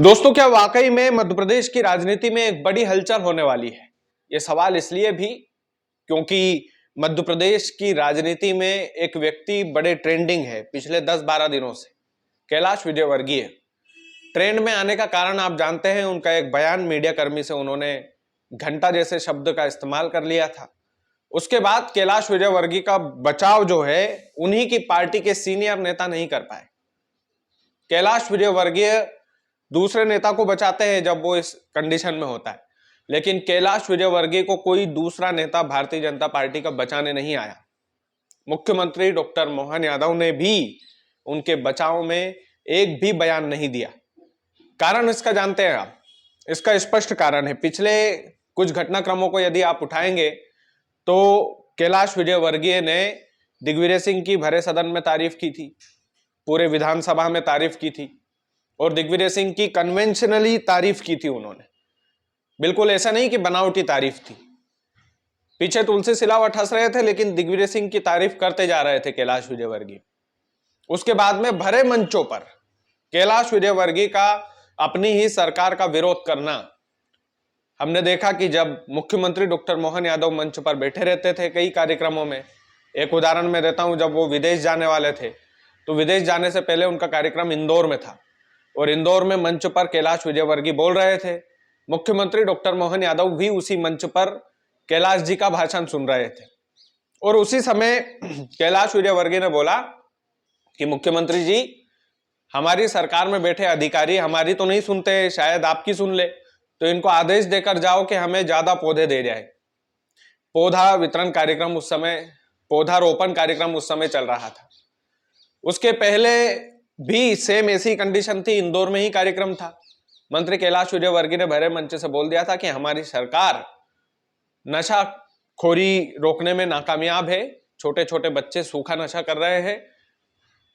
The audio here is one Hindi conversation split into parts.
दोस्तों, क्या वाकई में मध्य प्रदेश की राजनीति में एक बड़ी हलचल होने वाली है? ये सवाल इसलिए भी क्योंकि मध्य प्रदेश की राजनीति में एक व्यक्ति बड़े ट्रेंडिंग है पिछले 10-12 दिनों से। कैलाश विजयवर्गीय ट्रेंड में आने का कारण आप जानते हैं, उनका एक बयान मीडिया कर्मी से उन्होंने घंटा जैसे शब्द का इस्तेमाल कर लिया था। उसके बाद कैलाश विजयवर्गीय का बचाव जो है, उन्हीं की पार्टी के सीनियर नेता नहीं कर पाए। कैलाश विजयवर्गीय दूसरे नेता को बचाते हैं जब वो इस कंडीशन में होता है, लेकिन कैलाश विजयवर्गीय को कोई दूसरा नेता भारतीय जनता पार्टी का बचाने नहीं आया। मुख्यमंत्री डॉक्टर मोहन यादव ने भी उनके बचाव में एक भी बयान नहीं दिया। कारण इसका जानते हैं आप? इसका स्पष्ट कारण है। पिछले कुछ घटनाक्रमों को यदि आप उठाएंगे तो कैलाश विजयवर्गीय ने दिग्विजय सिंह की भरे सदन में तारीफ की थी, पूरे विधानसभा में तारीफ की थी, और दिग्विजय सिंह की कन्वेंशनली तारीफ की थी उन्होंने। बिल्कुल ऐसा नहीं कि बनावटी तारीफ थी। पीछे तुलसी सिलावट हंस रहे थे, लेकिन दिग्विजय सिंह की तारीफ करते जा रहे थे कैलाश विजयवर्गीय। उसके बाद में भरे मंचों पर कैलाश विजयवर्गीय का अपनी ही सरकार का विरोध करना हमने देखा कि जब मुख्यमंत्री डॉक्टर मोहन यादव मंच पर बैठे रहते थे कई कार्यक्रमों में। एक उदाहरण मैं देता हूं, जब वो विदेश जाने वाले थे तो विदेश जाने से पहले उनका कार्यक्रम इंदौर में था, और इंदौर में मंच पर कैलाश विजयवर्गीय बोल रहे थे। मुख्यमंत्री डॉक्टर मोहन यादव भी उसी मंच पर कैलाश जी का भाषण सुन रहे थे, और उसी समय कैलाश विजयवर्गीय ने बोला कि मुख्यमंत्री जी, हमारी सरकार में बैठे अधिकारी हमारी तो नहीं सुनते, शायद आपकी सुन ले, तो इनको आदेश देकर जाओ कि हमें ज्यादा पौधे दे जाए। पौधा वितरण कार्यक्रम उस समय, पौधारोपण कार्यक्रम उस समय चल रहा था। उसके पहले भी सेम ऐसी कंडीशन थी, इंदौर में ही कार्यक्रम था। मंत्री कैलाश विजयवर्गीय ने भरे मंच से बोल दिया था कि हमारी सरकार नशाखोरी रोकने में नाकामयाब है, छोटे छोटे बच्चे सूखा नशा कर रहे हैं।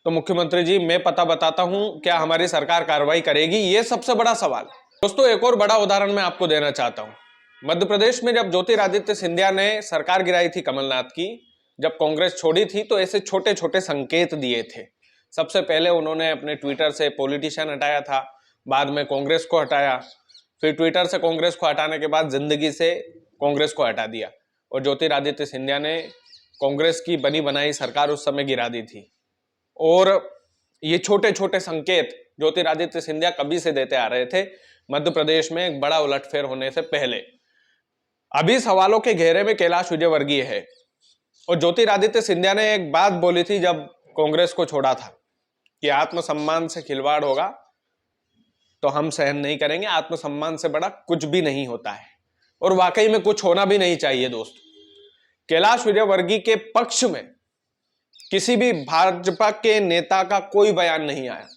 तो मुख्यमंत्री जी, मैं पता बताता हूं, क्या हमारी सरकार कार्रवाई करेगी? ये सबसे बड़ा सवाल। दोस्तों, एक और बड़ा उदाहरण मैं आपको देना चाहता हूं। मध्य प्रदेश में जब ज्योतिरादित्य सिंधिया ने सरकार गिराई थी कमलनाथ की, जब कांग्रेस छोड़ी थी, तो ऐसे छोटे छोटे संकेत दिए थे। सबसे पहले उन्होंने अपने ट्विटर से पॉलिटिशियन हटाया था, बाद में कांग्रेस को हटाया, फिर ट्विटर से कांग्रेस को हटाने के बाद जिंदगी से कांग्रेस को हटा दिया, और ज्योतिरादित्य सिंधिया ने कांग्रेस की बनी बनाई सरकार उस समय गिरा दी थी। और ये छोटे छोटे संकेत ज्योतिरादित्य सिंधिया कभी से देते आ रहे थे मध्य प्रदेश में एक बड़ा उलटफेर होने से पहले। अभी सवालों के घेरे में कैलाश विजयवर्गीय है, और ज्योतिरादित्य सिंधिया ने एक बात बोली थी जब कांग्रेस को छोड़ा था कि आत्मसम्मान से खिलवाड़ होगा तो हम सहन नहीं करेंगे, आत्मसम्मान से बड़ा कुछ भी नहीं होता है, और वाकई में कुछ होना भी नहीं चाहिए। दोस्तों, कैलाश विजयवर्गीय के पक्ष में किसी भी भाजपा के नेता का कोई बयान नहीं आया।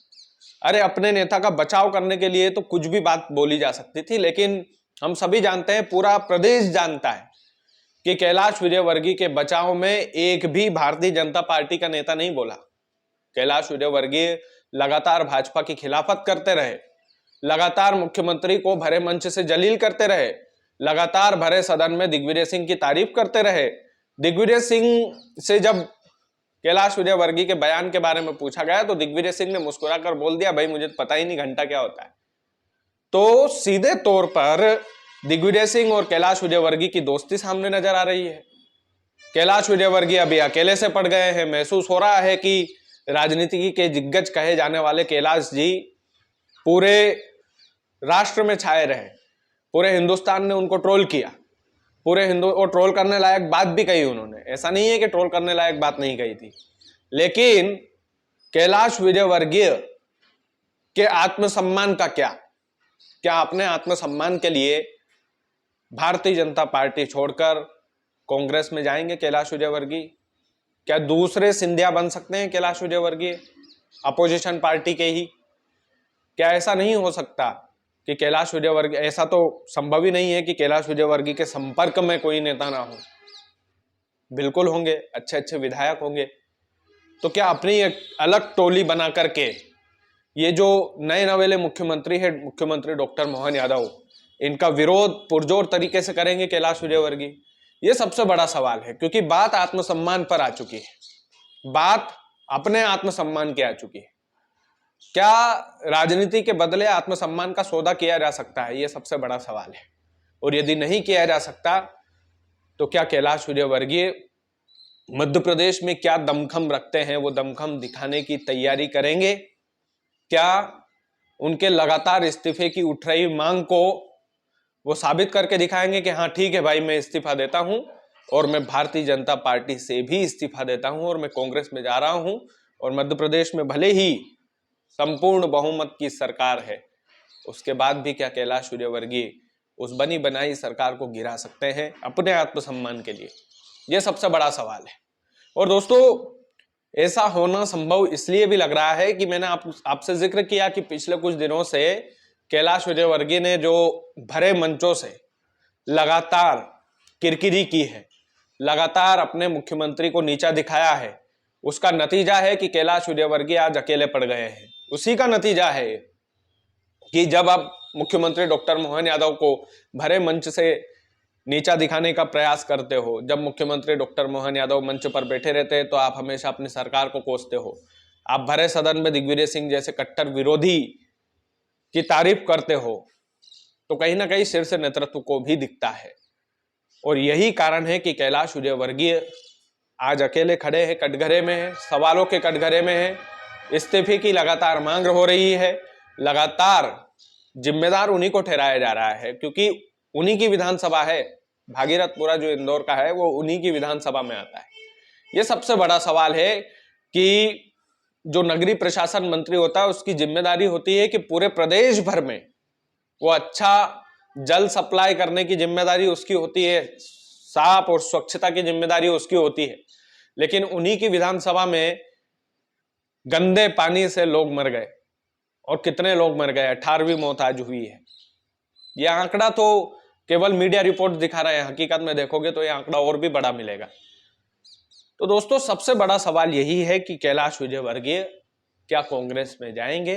अरे, अपने नेता का बचाव करने के लिए तो कुछ भी बात बोली जा सकती थी, लेकिन हम सभी जानते हैं, पूरा प्रदेश जानता है कि कैलाश विजयवर्गीय के बचाव में एक भी भारतीय जनता पार्टी का नेता नहीं बोला। कैलाश विजयवर्गीय लगातार भाजपा की खिलाफत करते रहे, लगातार मुख्यमंत्री को भरे मंच से जलील करते रहे, लगातार भरे सदन में दिग्विजय सिंह की तारीफ करते रहे। दिग्विजय सिंह से जब कैलाश विजयवर्गीय के बयान के बारे में पूछा गया तो दिग्विजय सिंह ने मुस्कुराकर बोल दिया, भाई मुझे पता ही नहीं घंटा क्या होता है। तो सीधे तौर पर दिग्विजय सिंह और कैलाश विजयवर्गीय की दोस्ती सामने नजर आ रही है। कैलाश विजयवर्गीय अभी अकेले से पड़ गए हैं। महसूस हो रहा है कि राजनीति के दिग्गज कहे जाने वाले कैलाश जी पूरे राष्ट्र में छाए रहे, पूरे हिंदुस्तान ने उनको ट्रोल किया, पूरे हिंदू, और ट्रोल करने लायक बात भी कही उन्होंने। ऐसा नहीं है कि ट्रोल करने लायक बात नहीं कही थी, लेकिन कैलाश विजयवर्गीय के आत्मसम्मान का क्या अपने आत्मसम्मान के लिए भारतीय जनता पार्टी छोड़कर कांग्रेस में जाएंगे कैलाश विजयवर्गीय? क्या दूसरे सिंधिया बन सकते हैं कैलाश विजयवर्गीय, अपोजिशन पार्टी के ही? क्या ऐसा नहीं हो सकता कि कैलाश विजयवर्गीय, ऐसा तो संभव ही नहीं है कि कैलाश विजयवर्गीय के संपर्क में कोई नेता ना हो? बिल्कुल होंगे, अच्छे अच्छे विधायक होंगे। तो क्या अपनी एक अलग टोली बना करके ये जो नए नवेले मुख्यमंत्री है, मुख्यमंत्री डॉक्टर मोहन यादव, इनका विरोध पुरजोर तरीके से करेंगे कैलाश विजयवर्गीय? ये सबसे बड़ा सवाल है, क्योंकि बात आत्मसम्मान पर आ चुकी है, बात अपने आत्मसम्मान की आ चुकी है। क्या राजनीति के बदले आत्मसम्मान का सौदा किया जा सकता है? ये सबसे बड़ा सवाल है। और यदि नहीं किया जा सकता तो क्या कैलाश विजयवर्गीय मध्य प्रदेश में क्या दमखम रखते हैं वो दमखम दिखाने की तैयारी करेंगे? क्या उनके लगातार इस्तीफे की उठ रही मांग को वो साबित करके दिखाएंगे कि हाँ ठीक है भाई, मैं इस्तीफा देता हूं और मैं भारतीय जनता पार्टी से भी इस्तीफा देता हूं और मैं कांग्रेस में जा रहा हूं, और मध्य प्रदेश में भले ही संपूर्ण बहुमत की सरकार है, उसके बाद भी क्या कैलाश विजयवर्गीय उस बनी बनाई सरकार को गिरा सकते हैं अपने आत्मसम्मान के लिए? यह सबसे बड़ा सवाल है। और दोस्तों, ऐसा होना संभव इसलिए भी लग रहा है कि मैंने आपसे जिक्र किया कि पिछले कुछ दिनों से कैलाश विजयवर्गीय ने जो भरे मंचों से लगातार किरकिरी की है, लगातार अपने मुख्यमंत्री को नीचा दिखाया है, उसका नतीजा है कि कैलाश विजयवर्गीय आज अकेले पड़ गए हैं। उसी का नतीजा है कि जब आप मुख्यमंत्री डॉक्टर मोहन यादव को भरे मंच से नीचा दिखाने का प्रयास करते हो, जब मुख्यमंत्री डॉक्टर मोहन यादव मंच पर बैठे रहते हैं तो आप हमेशा अपनी सरकार को कोसते हो, आप भरे सदन में दिग्विजय सिंह जैसे कट्टर विरोधी की तारीफ करते हो, तो कहीं ना कहीं शीर्ष नेतृत्व को भी दिखता है। और यही कारण है कि कैलाश विजयवर्गीय आज अकेले खड़े हैं, कटघरे में है, सवालों के कटघरे में है, इस्तीफे की लगातार मांग हो रही है, लगातार जिम्मेदार उन्हीं को ठहराया जा रहा है क्योंकि उन्हीं की विधानसभा है। भागीरथपुरा जो इंदौर का है वो उन्हीं की विधानसभा में आता है। यह सबसे बड़ा सवाल है कि जो नगरीय प्रशासन मंत्री होता है उसकी जिम्मेदारी होती है कि पूरे प्रदेश भर में वो अच्छा जल सप्लाई करने की जिम्मेदारी उसकी होती है, साफ और स्वच्छता की जिम्मेदारी उसकी होती है, लेकिन उन्हीं की विधानसभा में गंदे पानी से लोग मर गए। और कितने लोग मर गए? 18वीं मौत आज हुई है। यह आंकड़ा तो केवल मीडिया रिपोर्ट दिखा रहे हैं, हकीकत में देखोगे तो यह आंकड़ा और भी बड़ा मिलेगा। तो दोस्तों, सबसे बड़ा सवाल यही है कि कैलाश विजयवर्गीय क्या कांग्रेस में जाएंगे?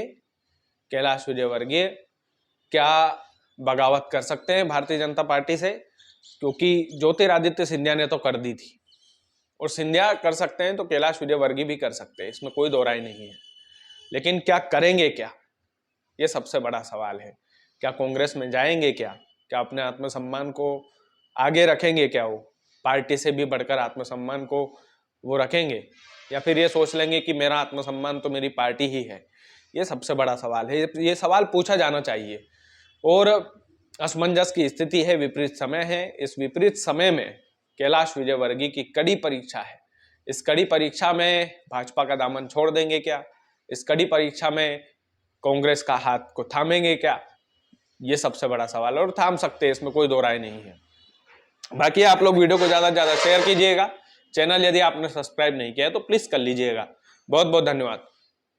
कैलाश विजयवर्गीय क्या बगावत कर सकते हैं भारतीय जनता पार्टी से? क्योंकि ज्योतिरादित्य सिंधिया ने तो कर दी थी, और सिंधिया कर सकते हैं तो कैलाश विजयवर्गीय भी कर सकते हैं, इसमें कोई दो राय नहीं है। लेकिन क्या करेंगे? क्या, यह सबसे बड़ा सवाल है। क्या कांग्रेस में जाएंगे? क्या अपने आत्मसम्मान को आगे रखेंगे? क्या वो पार्टी से भी बढ़कर आत्मसम्मान को वो रखेंगे, या फिर ये सोच लेंगे कि मेरा आत्मसम्मान तो मेरी पार्टी ही है? ये सबसे बड़ा सवाल है, ये सवाल पूछा जाना चाहिए। और असमंजस की स्थिति है, विपरीत समय है। इस विपरीत समय में कैलाश विजयवर्गीय की कड़ी परीक्षा है। इस कड़ी परीक्षा में भाजपा का दामन छोड़ देंगे क्या? इस कड़ी परीक्षा में कांग्रेस का हाथ को थामेंगे क्या? ये सबसे बड़ा सवाल है, और थाम सकते हैं, इसमें कोई दो राय नहीं है। बाकी आप लोग वीडियो को ज्यादा से ज्यादा शेयर कीजिएगा। चैनल यदि आपने सब्सक्राइब नहीं किया है तो प्लीज कर लीजिएगा। बहुत बहुत धन्यवाद।